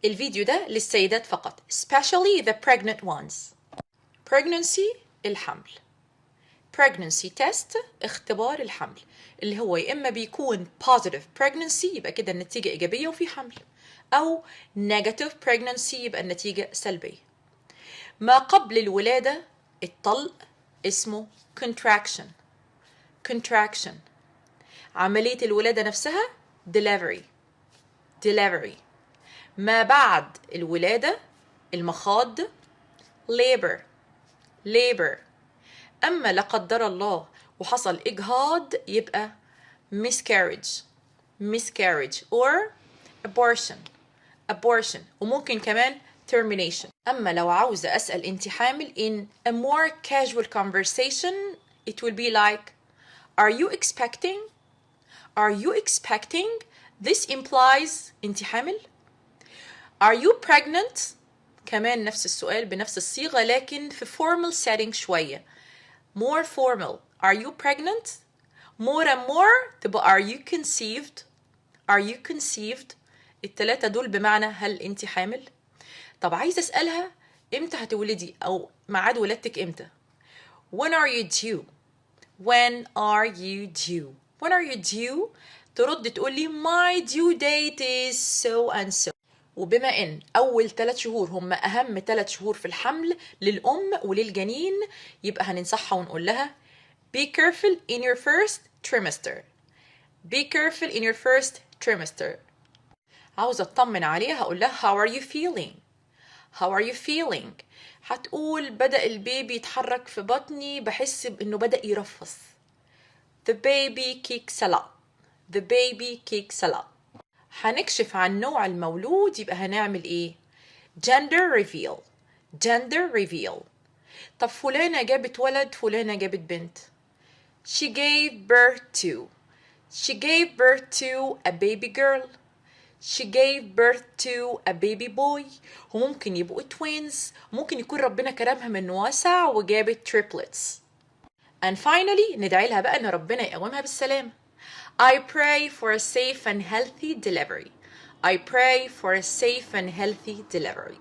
الفيديو ده للسيدات فقط especially the pregnant ones. pregnancy الحمل. pregnancy test اختبار الحمل اللي هو يا إما بيكون positive pregnancy يبقى كده النتيجة إيجابية وفي حمل، أو negative pregnancy يبقى النتيجة سلبية. ما قبل الولادة الطلق اسمه contraction. contraction. عملية الولادة نفسها delivery. delivery. ما بعد الولادة المخاض labor. labor. أما لا قدر الله وحصل إجهاض يبقى miscarriage. miscarriage or abortion. abortion. وممكن كمان termination. أما لو عاوزة أسأل أنت حامل in a more casual conversation it will be like are you expecting? Are you expecting? This implies أنت حامل. Are you pregnant? كمان نفس السؤال بنفس الصيغة لكن في formal setting شوية. More formal. Are you pregnant? More and more تبقى are you conceived? Are you conceived? التلاتة دول بمعنى هل أنت حامل؟ طب عايزة أسألها إمتى هتولدي أو ميعاد ولادتك إمتى؟ When are you due? When are you due? When are you due? ترد تقولي my due date is so and so. وبما إن أول 3 شهور هم أهم 3 شهور في الحمل للأم وللجنين يبقى هننصحها ونقول لها be careful in your first trimester. Be careful in your first trimester. عاوزة أطمن عليها هقول لها how are you feeling? How are you feeling? هتقول بدأ البيبي يتحرك في بطني بحس بإنه بدأ يرفص. The baby kicks a lot. The baby kicks a lot. هنكشف عن نوع المولود يبقى هنعمل إيه؟ Gender reveal. Gender reveal. طب فلانة جابت ولد فلانة جابت بنت. She gave birth to. She gave birth to a baby girl. She gave birth to a baby boy. وممكن يبقوا twins. ممكن يكون ربنا كرمها من واسع وجابت triplets. And finally ندعي لها بقى إن ربنا يقومها بالسلامة. I pray for a safe and healthy delivery. I pray for a safe and healthy delivery.